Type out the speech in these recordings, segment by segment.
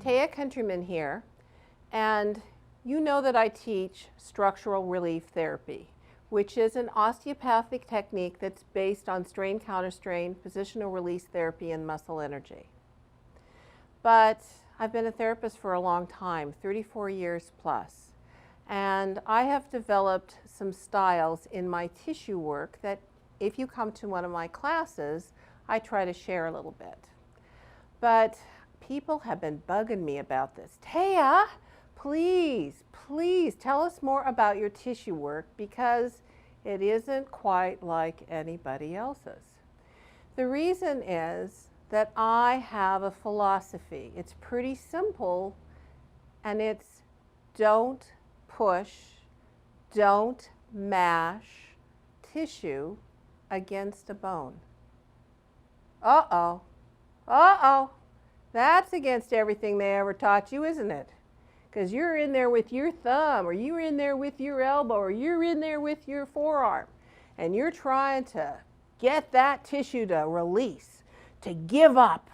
Taya Countryman here, and you know that I teach structural relief therapy, which is an osteopathic technique that's based on strain, counterstrain, positional release therapy, and muscle energy. But I've been a therapist for a long time, 34 years plus, and I have developed some styles in my tissue work that if you come to one of my classes, I try to share a little bit. But people have been bugging me about this. Taya, please tell us more about your tissue work because it isn't quite like anybody else's. The reason is that I have a philosophy. It's pretty simple, and it's don't push, don't mash tissue against a bone. Uh-oh. That's against everything they ever taught you, isn't it? Because you're in there with your thumb, or you're in there with your elbow, or you're in there with your forearm, and you're trying to get that tissue to release, to give up,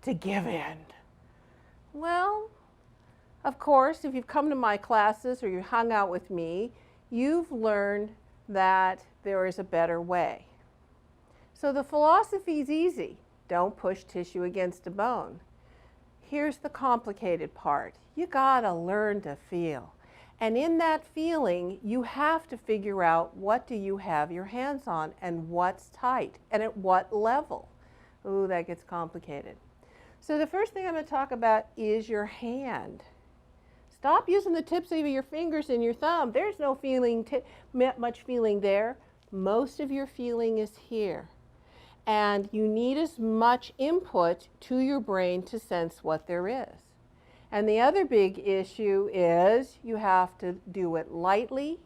to give in. Well, of course, if you've come to my classes or you hung out with me, you've learned that there is a better way. So the philosophy is easy. Don't push tissue against a bone. Here's the complicated part. You gotta learn to feel. And in that feeling, you have to figure out what do you have your hands on and what's tight and at what level. Ooh, that gets complicated. So the first thing I'm going to talk about is your hand. Stop using the tips of your fingers and your thumb. There's no feeling, much feeling there. Most of your feeling is here. And you need as much input to your brain to sense what there is. And the other big issue is you have to do it lightly,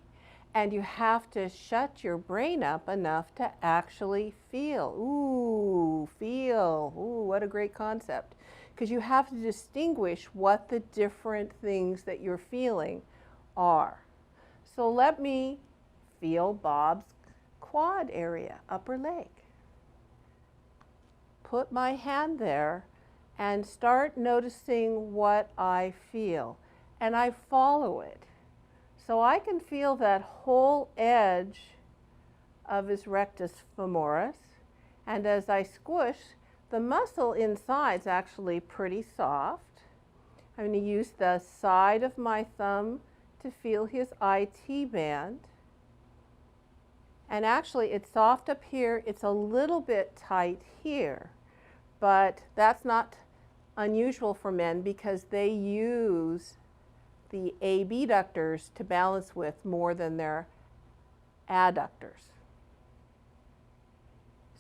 and you have to shut your brain up enough to actually feel. Ooh, feel. Ooh, what a great concept. Because you have to distinguish what the different things that you're feeling are. So let me feel Bob's quad area, upper leg. Put my hand there and start noticing what I feel. And I follow it. So I can feel that whole edge of his rectus femoris. And as I squish, the muscle inside is actually pretty soft. I'm going to use the side of my thumb to feel his IT band. And actually, it's soft up here. It's a little bit tight here. But that's not unusual for men because they use the abductors to balance with more than their adductors.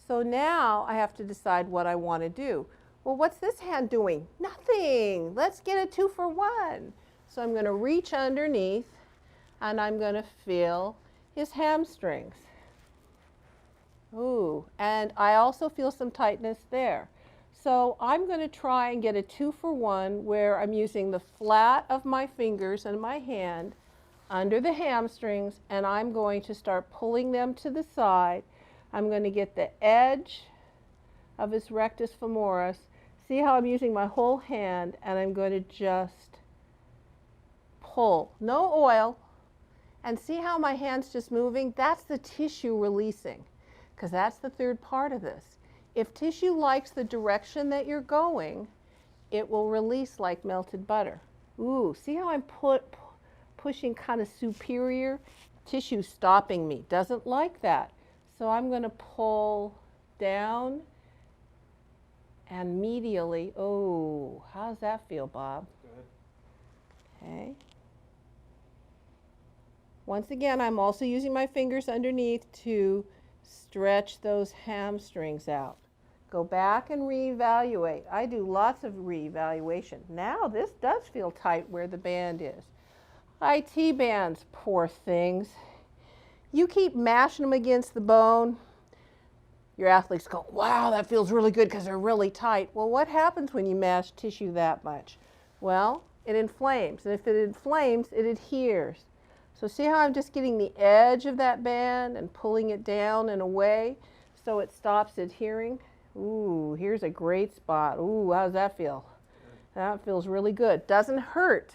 So now I have to decide what I want to do. Well, what's this hand doing? Nothing. Let's get a 2 for 1. So I'm going to reach underneath and I'm going to feel his hamstrings. Ooh, and I also feel some tightness there. So I'm going to try and get a 2 for 1 where I'm using the flat of my fingers and my hand under the hamstrings, and I'm going to start pulling them to the side. I'm going to get the edge of his rectus femoris. See how I'm using my whole hand, and I'm going to just pull. No oil. And see how my hand's just moving? That's the tissue releasing, because that's the third part of this. If tissue likes the direction that you're going, it will release like melted butter. Ooh, see how I'm pushing kind of superior? Tissue stopping me. Doesn't like that. So I'm going to pull down and medially. Oh, how does that feel, Bob? Good. Okay. Once again, I'm also using my fingers underneath to stretch those hamstrings out. Go back and reevaluate. I do lots of reevaluation. Now this does feel tight where the band is. IT bands, poor things. You keep mashing them against the bone. Your athletes go, wow, that feels really good because they're really tight. Well, what happens when you mash tissue that much? Well, it inflames. And if it inflames, it adheres. So see how I'm just getting the edge of that band and pulling it down and away so it stops adhering? Ooh, here's a great spot. Ooh, how does that feel? That feels really good. Doesn't hurt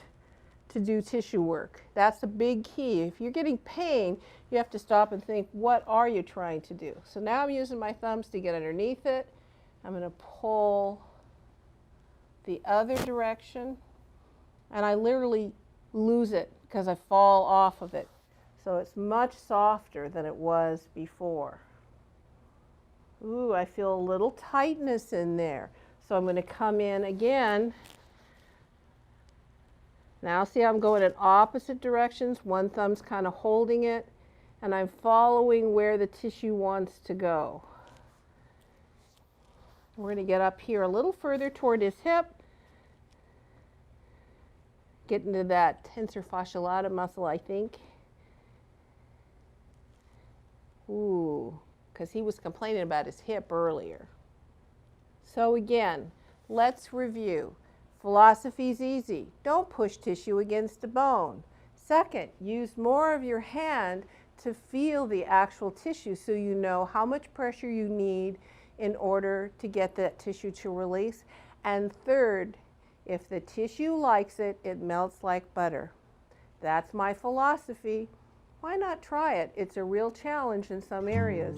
to do tissue work. That's a big key. If you're getting pain, you have to stop and think, what are you trying to do? So now I'm using my thumbs to get underneath it. I'm going to pull the other direction, and I literally lose it because I fall off of it. So it's much softer than it was before. Ooh, I feel a little tightness in there. So I'm going to come in again. Now see how I'm going in opposite directions? One thumb's kind of holding it, and I'm following where the tissue wants to go. We're going to get up here a little further toward his hip. Get into that tensor fasciae lata muscle, I think. Ooh, because he was complaining about his hip earlier. So again, let's review. Philosophy's easy. Don't push tissue against the bone. Second, use more of your hand to feel the actual tissue so you know how much pressure you need in order to get that tissue to release. And third, if the tissue likes it, it melts like butter. That's my philosophy. Why not try it? It's a real challenge in some areas.